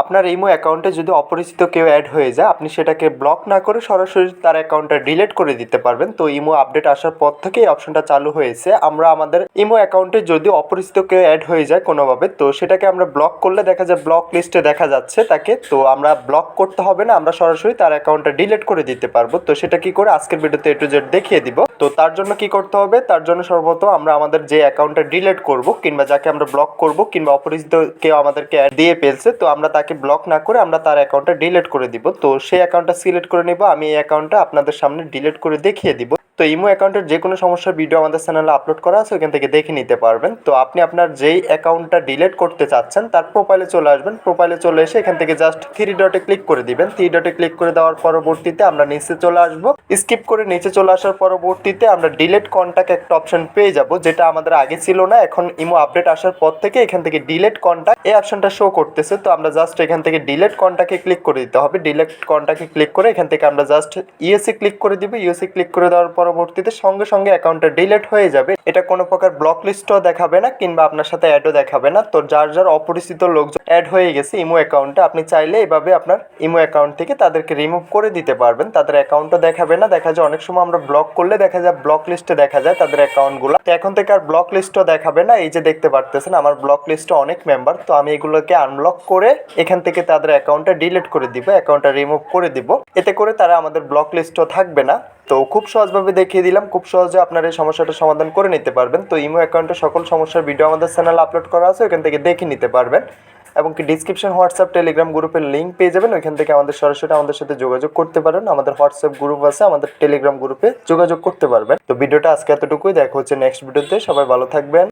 আপনার ইমো অ্যাকাউন্টে যদি অপরিচিত কেউ অ্যাড হয়ে যায়, আপনি সেটাকে ব্লক না করে সরাসরি তার অ্যাকাউন্টটা ডিলিট করে দিতে পারবেন। তো ইমো আপডেট আসার পর থেকে এই অপশনটা চালু হয়েছে। আমরা আমাদের ইমো অ্যাকাউন্টে যদি অপরিচিত কেউ অ্যাড হয়ে যায় কোনোভাবে, তো সেটাকে আমরা ব্লক করলে দেখা যায় ব্লক লিস্টে দেখা যাচ্ছে তাকে। তো আমরা ব্লক করতে হবে না, আমরা সরাসরি তার অ্যাকাউন্টটা ডিলিট করে দিতে পারবো। তো সেটা কি করে আজকের ভিডিওতে A to Z দেখিয়ে দিব। তো তার জন্য কি করতে হবে, তার জন্য সর্বপ্রথম আমরা আমাদের যে অ্যাকাউন্টটা ডিলিট করব কিংবা যাকে আমরা ব্লক করব কিংবা অপরিচিত কেউ আমাদেরকে অ্যাড দিয়ে ফেলছে, তো আমরা তাকে ব্লক না করে আমরা তার অ্যাকাউন্টটা ডিলিট করে দিব। তো সেই অ্যাকাউন্টটা সিলেক্ট করে নেব। আমি এই অ্যাকাউন্টটা আপনাদের সামনে ডিলিট করে দেখিয়ে দিব। তো ইমো অ্যাকাউন্টের যে কোনো সমস্যার ভিডিও আমাদের চ্যানেলে আপলোড করা আছে, ওখান থেকে দেখে নিতে পারবেন। তো আপনি আপনার যেই অ্যাকাউন্টটা ডিলিট করতে চাচ্ছেন তার প্রোফাইলে চলে আসবেন। প্রোফাইলে চলে এসে এখান থেকে জাস্ট 3 ডটে ক্লিক করে দিবেন। 3 ডটে ক্লিক করে দেওয়ার পরবর্তীতে আমরা নিচে চলে আসব। স্কিপ করে নিচে চলে আসার পরবর্তীতে আমরা ডিলিট কন্টাক্ট একটা অপশন পেয়ে যাব, যেটা আমাদের আগে ছিল না। এখন ইমো আপডেট আসার পর থেকে এখান থেকে ডিলিট কন্টাক্ট এই অপশনটা শো করতেছে। তো আমরা জাস্ট এখান থেকে ডিলিট কন্টাক্টে ক্লিক করে দিতে হবে। ডিলিট কন্টাক্টে ক্লিক করে এখান থেকে আমরা জাস্ট ইউএসএ ক্লিক করে দিব। ইউএসএ ক্লিক করে দেওয়ার পরবর্তীতে সঙ্গে সঙ্গে অ্যাকাউন্টটা ডিলিট হয়ে যাবে। এটা কোনো প্রকার ব্লক লিস্টও দেখাবে না কিংবা আপনার সাথে অ্যাডও দেখাবে না। তো যার যার অপরিচিত লোকজন অ্যাড হয়ে গেছে ইমো অ্যাকাউন্টে, আপনি চাইলে এভাবে আপনার ইমো অ্যাকাউন্ট থেকে তাদেরকে রিমুভ করে দিতে পারবেন। তাদের অ্যাকাউন্টও দেখাবে না। দেখা যায় অনেক সময় আমরা ব্লক করলে দেখা যায় ব্লক লিস্টে দেখা যায় তাদের অ্যাকাউন্টগুলো। তো এখন থেকে আর ব্লক লিস্টও দেখাবে না। এই যে দেখতে পারতেছেন আমার ব্লক লিস্টে অনেক মেম্বার। তো আমি এগুলোকে আনব্লক করে এখান থেকে তাদের অ্যাকাউন্টটা ডিলিট করে দিব, অ্যাকাউন্টটা রিমুভ করে দিব। এতে করে তারা আমাদের ব্লক লিস্টও থাকবে না। তো খুব সহজভাবে দেখিয়ে দিলাম, খুব সহজে আপনার এই সমস্যাটার সমাধান করে নিতে পারবেন। তো ইমো অ্যাকাউন্টে সকল সমস্যার ভিডিও আমাদের চ্যানেলে আপলোড করা আছে, ওখান থেকে দেখে নিতে পারবেন। এবং কি ডিসক্রিপশন হোয়াটসঅ্যাপ টেলিগ্রাম গ্রুপের লিঙ্ক পেয়ে যাবেন, ওইখান থেকে আমাদের সরাসরি আমাদের সাথে যোগাযোগ করতে পারেন। আমাদের হোয়াটসঅ্যাপ গ্রুপ আছে, আমাদের টেলিগ্রাম গ্রুপে যোগাযোগ করতে পারবেন। তো ভিডিওটা আজকে এতটুকুই, দেখা হচ্ছে নেক্সট ভিডিওতে। সবাই ভালো থাকবেন।